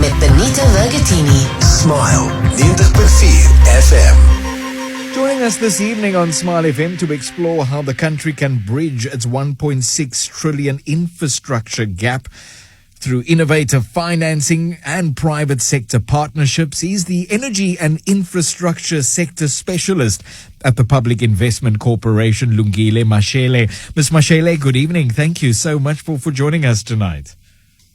met Benita Vergatini. Smile 90.4 FM. Joining us this evening on Smile FM to explore how the country can bridge its 1.6 trillion infrastructure gap through innovative financing and private sector partnerships is the energy and infrastructure sector specialist at the Public Investment Corporation, Lungile Mashele. Ms. Mashele, good evening. Thank you so much for joining us tonight.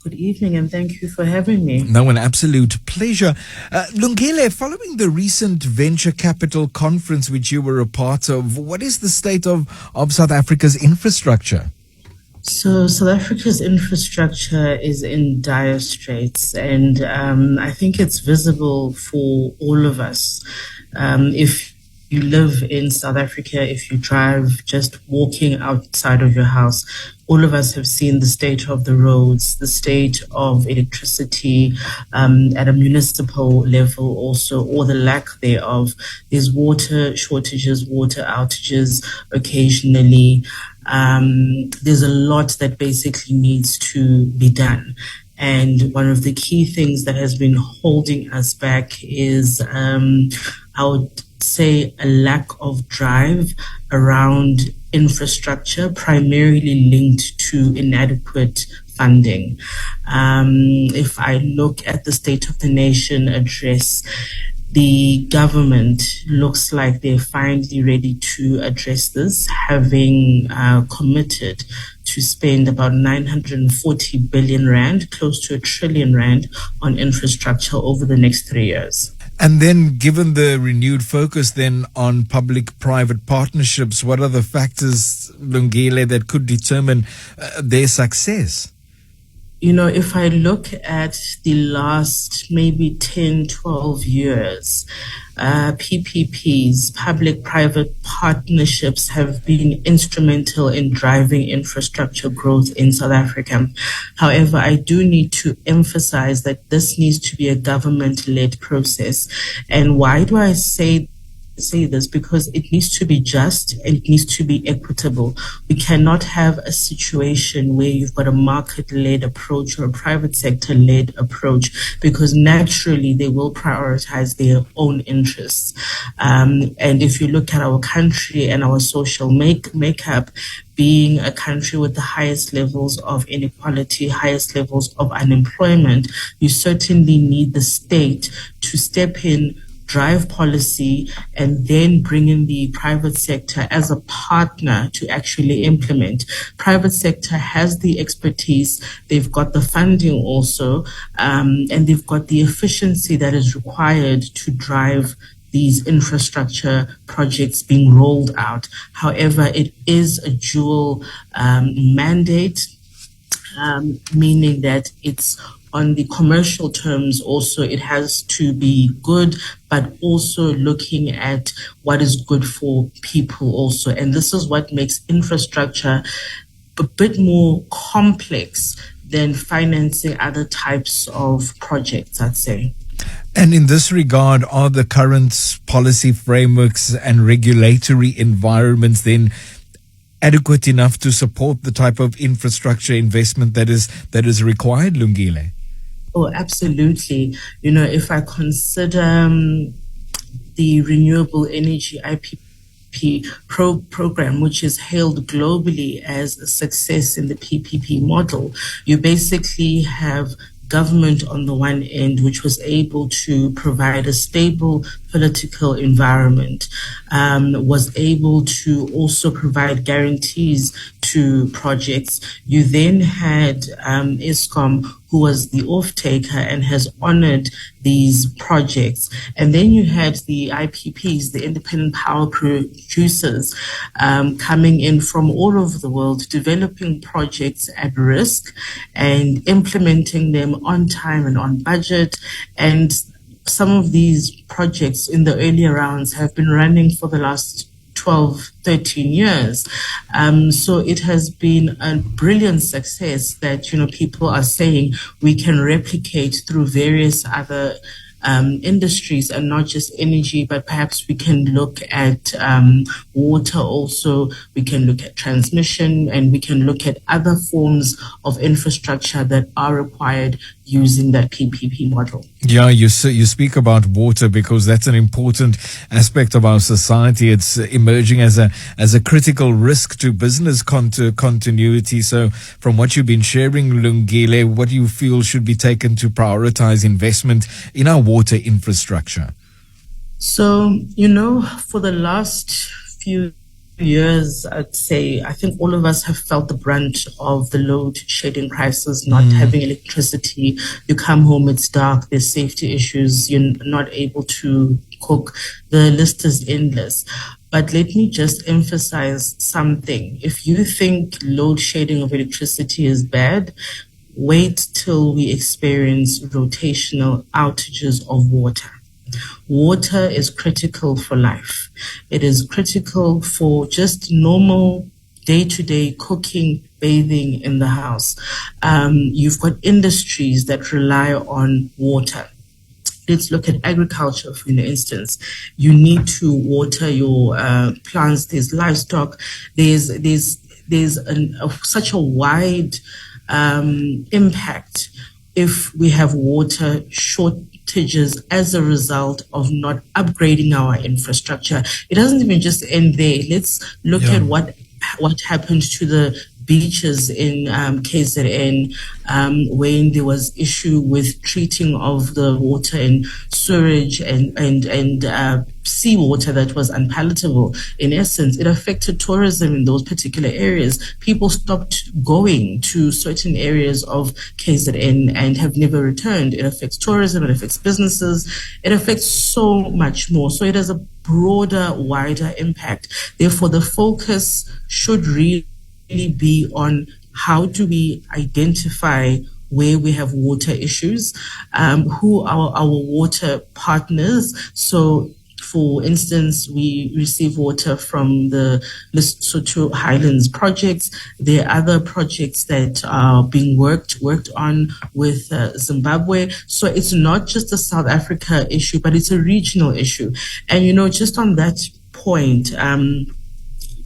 Good evening, and thank you for having me. No, an absolute pleasure. Lungile, following the recent venture capital conference which you were a part of, what is the state of South Africa's infrastructure? So South Africa's infrastructure is in dire straits, and I think it's visible for all of us. If you live in South Africa, if you drive just walking outside of your house, all of us have seen the state of the roads, the state of electricity at a municipal level also, or the lack thereof. There's water shortages, water outages occasionally. There's a lot that basically needs to be done. And one of the key things that has been holding us back is, I would say, a lack of drive around infrastructure, primarily linked to inadequate funding. If I look at the State of the Nation address, the government looks like they're finally ready to address this, having committed to spend about 940 billion rand, close to R1 trillion on infrastructure over the next 3 years. And then, given the renewed focus then on public-private partnerships, what are the factors, Lungile, that could determine their success? You know, if I look at the last maybe 10, 12 years, PPPs, public-private partnerships, have been instrumental in driving infrastructure growth in South Africa. However, I do need to emphasize that this needs to be a government-led process. And why do I say this? Because it needs to be just and it needs to be equitable. We cannot have a situation where you've got a market-led approach or a private sector-led approach, because naturally they will prioritize their own interests. And if you look at our country and our social makeup, being a country with the highest levels of inequality, highest levels of unemployment, you certainly need the state to step in, drive policy, and then bring in the private sector as a partner to actually implement. Private sector has the expertise, they've got the funding also, and they've got the efficiency that is required to drive these infrastructure projects being rolled out. However, it is a dual mandate, meaning that it's on the commercial terms also, it has to be good, but also looking at what is good for people also. And this is what makes infrastructure a bit more complex than financing other types of projects, I'd say. And in this regard, are the current policy frameworks and regulatory environments then adequate enough to support the type of infrastructure investment that is required, Lungile? Oh, absolutely. You know, if I consider the renewable energy IPP program, which is hailed globally as a success in the PPP model, you basically have government on the one end, which was able to provide a stable political environment, was able to also provide guarantees to projects. You then had Eskom, who was the off-taker and has honored these projects. And then you had the IPPs, the independent power producers, coming in from all over the world, developing projects at risk and implementing them on time and on budget. And some of these projects in the earlier rounds have been running for the last 12, 13 years. So it has been a brilliant success that, you know, people are saying we can replicate through various other industries, and not just energy, but perhaps we can look at water also, we can look at transmission, and we can look at other forms of infrastructure that are required using that PPP model. Yeah, you speak about water because that's an important aspect of our society. It's emerging as a critical risk to business continuity. So, from what you've been sharing, Lungile, what do you feel should be taken to prioritize investment in our water infrastructure? So, for the last few years, I'd say, I think all of us have felt the brunt of the load shedding crisis, not having electricity. You come home, it's dark, there's safety issues, you're not able to cook. The list is endless. But let me just emphasize something. If you think load shedding of electricity is bad, wait till we experience rotational outages of water. Water is critical for life. It is critical for just normal day-to-day cooking, bathing in the house. You've got industries that rely on water. Let's look at agriculture, for instance. You need to water your plants. There's livestock. There's such a wide impact if we have water shortages as a result of not upgrading our infrastructure. It doesn't even just end there. Let's look at what happened to the beaches in KZN when there was issue with treating of the water in sewage and seawater that was unpalatable. In essence, it affected tourism in those particular areas. People stopped going to certain areas of KZN and have never returned. It affects tourism, it affects businesses, it affects so much more. So it has a broader, wider impact. Therefore, the focus should really be on how do we identify where we have water issues, who are our water partners. So, for instance, we receive water from the Lesotho Highlands projects. There are other projects that are being worked on with Zimbabwe. So it's not just a South Africa issue, but it's a regional issue. And, just on that point,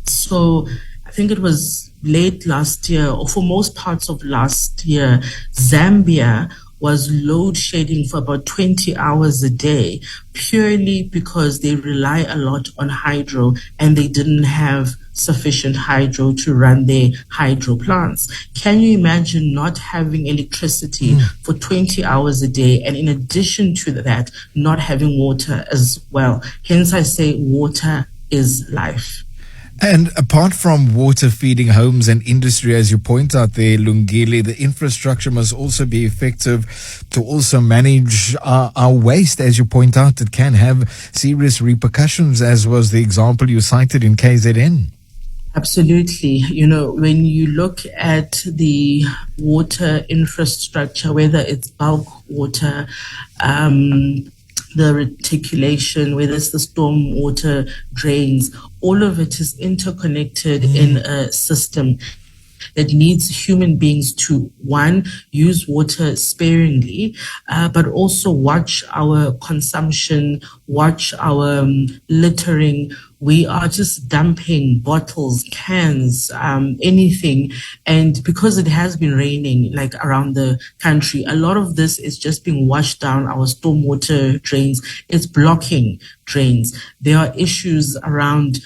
so I think it was late last year, or for most parts of last year, Zambia was load shedding for about 20 hours a day, purely because they rely a lot on hydro and they didn't have sufficient hydro to run their hydro plants. Can you imagine not having electricity for 20 hours a day, and in addition to that, not having water as well? Hence I say water is life. And apart from water feeding homes and industry, as you point out there, Lungile, the infrastructure must also be effective to also manage our waste. As you point out, it can have serious repercussions, as was the example you cited in KZN. Absolutely. When you look at the water infrastructure, whether it's bulk water, the reticulation, whether it's the storm water drains, all of it is interconnected in a system that needs human beings to, one, use water sparingly, but also watch our consumption, watch our littering. We are just dumping bottles, cans, anything. And because it has been raining like around the country, a lot of this is just being washed down our stormwater drains. It's blocking drains. There are issues around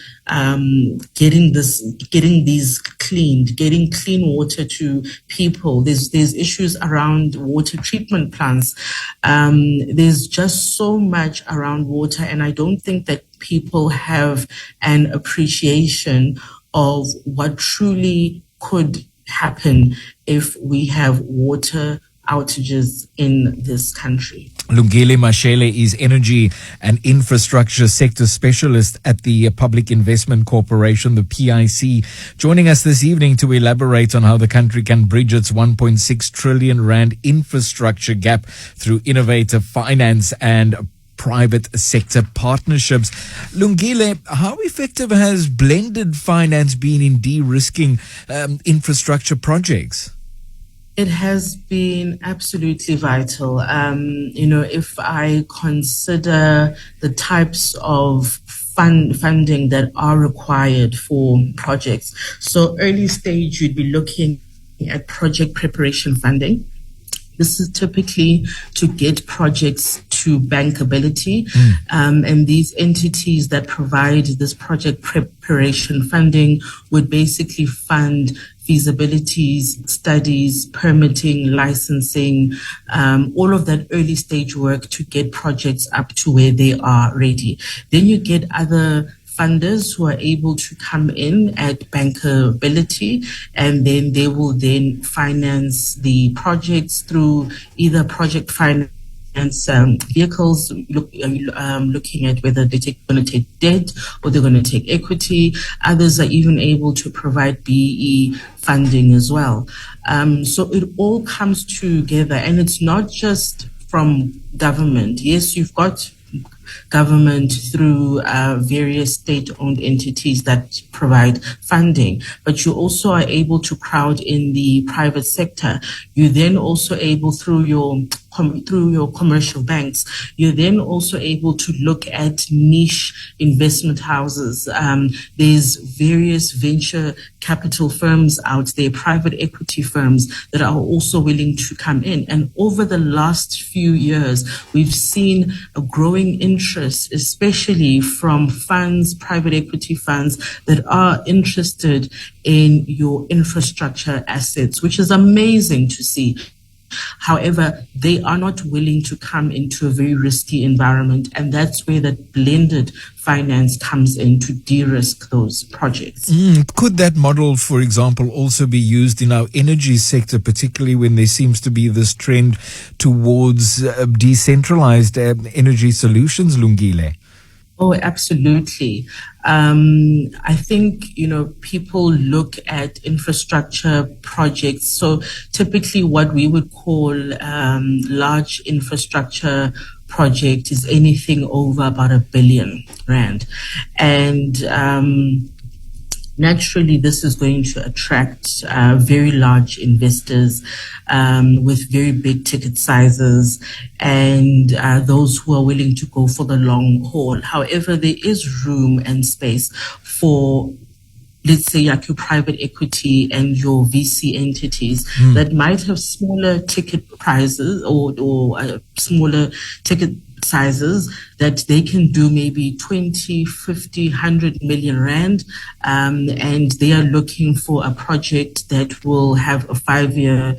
getting these cleaned, getting clean water to people. There's issues around water treatment plants. There's just so much around water, and I don't think that people have an appreciation of what truly could happen if we have water outages in this country. Lungile Mashele is Energy and Infrastructure Sector Specialist at the Public Investment Corporation, the PIC, joining us this evening to elaborate on how the country can bridge its 1.6 trillion rand infrastructure gap through innovative finance and private sector partnerships. Lungile, how effective has blended finance been in de-risking infrastructure projects? It has been absolutely vital. If I consider the types of funding that are required for projects. So early stage, you'd be looking at project preparation funding. This is typically to get projects to bankability, and these entities that provide this project preparation funding would basically fund feasibilities, studies, permitting, licensing, all of that early stage work to get projects up to where they are ready. Then you get other funders who are able to come in at bankability, and then they will then finance the projects through either project finance vehicles, looking at whether they're going to take debt or they're going to take equity. Others are even able to provide BE funding as well. So it all comes together, and it's not just from government. Yes, you've got government through various state-owned entities that provide funding, but you also are able to crowd in the private sector. You then also able through your commercial banks, you're then also able to look at niche investment houses. There's various venture capital firms out there, private equity firms that are also willing to come in. And over the last few years, we've seen a growing interest, especially from funds, private equity funds that are interested in your infrastructure assets, which is amazing to see. However, they are not willing to come into a very risky environment, and that's where that blended finance comes in to de-risk those projects. Could that model, for example, also be used in our energy sector, particularly when there seems to be this trend towards decentralized energy solutions, Lungile? Oh, absolutely. I think, people look at infrastructure projects. So typically what we would call large infrastructure project is anything over about R1 billion. And naturally, this is going to attract very large investors with very big ticket sizes, and those who are willing to go for the long haul. However, there is room and space for, let's say, like your private equity and your VC entities that might have smaller ticket prizes or smaller ticket sizes, that they can do maybe 20, 50, 100 million rand, and they are looking for a project that will have a 5-year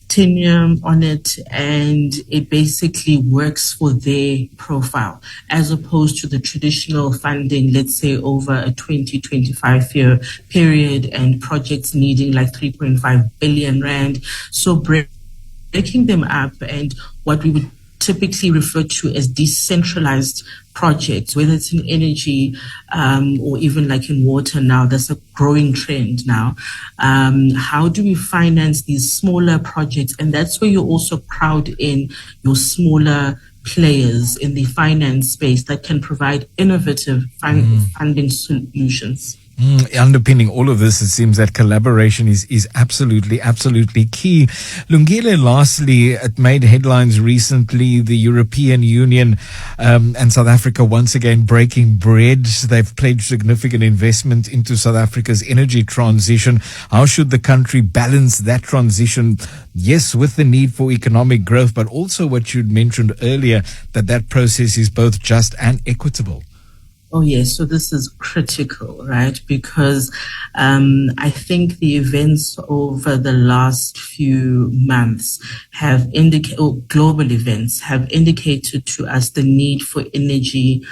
tenure on it, and it basically works for their profile, as opposed to the traditional funding, let's say over a 20-25 year period, and projects needing like 3.5 billion rand. So breaking them up, and what we would typically refer to as decentralized projects, whether it's in energy or even like in water now, that's a growing trend now. How do we finance these smaller projects? And that's where you also crowd in your smaller players in the finance space that can provide innovative funding solutions. Underpinning all of this, it seems that collaboration is absolutely key. Lungile, lastly, it made headlines recently, the European Union and South Africa once again breaking bread. They've pledged significant investment into South Africa's energy transition. How should the country balance that transition? Yes, with the need for economic growth, but also what you'd mentioned earlier, that process is both just and equitable. Oh, yes. So this is critical, right? Because I think the events over the last few months have indicated, or global events have indicated to us the need for energy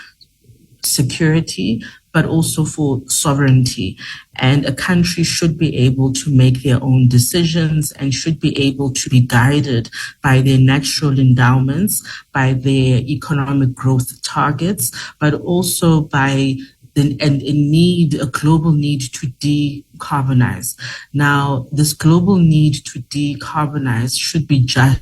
security, but also for sovereignty. And a country should be able to make their own decisions and should be able to be guided by their natural endowments, by their economic growth targets, but also by a global need to decarbonize. Now, this global need to decarbonize should be just,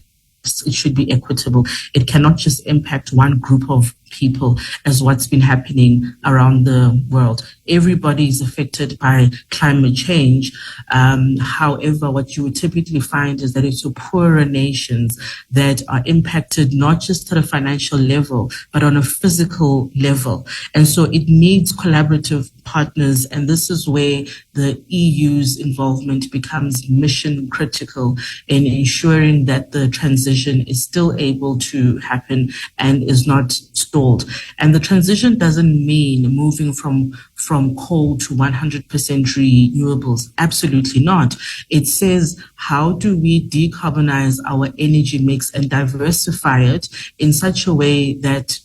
it should be equitable. It cannot just impact one group of people as what's been happening around the world. Everybody is affected by climate change. However, what you would typically find is that it's your poorer nations that are impacted not just at a financial level, but on a physical level. And so it needs collaborative partners. And this is where the EU's involvement becomes mission critical in ensuring that the transition is still able to happen and is not stalled. And the transition doesn't mean moving from coal to 100% renewables. Absolutely not. It says, how do we decarbonize our energy mix and diversify it in such a way that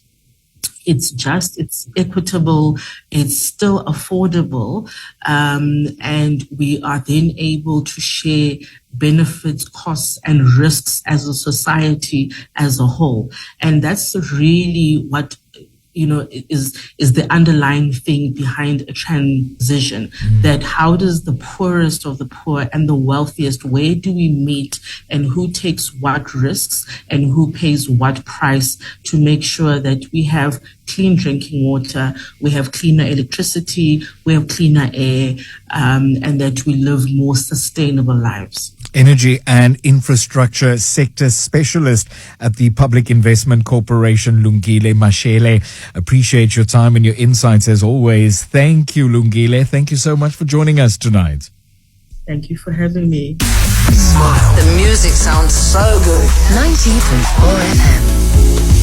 it's just, it's equitable, it's still affordable, and we are then able to share benefits, costs, and risks as a society as a whole. And that's really what is the underlying thing behind a transition, that how does the poorest of the poor and the wealthiest, where do we meet and who takes what risks and who pays what price to make sure that we have clean drinking water, we have cleaner electricity, we have cleaner air, and that we live more sustainable lives. Energy and infrastructure sector specialist at the Public Investment Corporation, Lungile Mashele. Appreciate your time and your insights as always. Thank you, Lungile. Thank you so much for joining us tonight. Thank you for having me. Smile. The music sounds so good. 90.4 FM.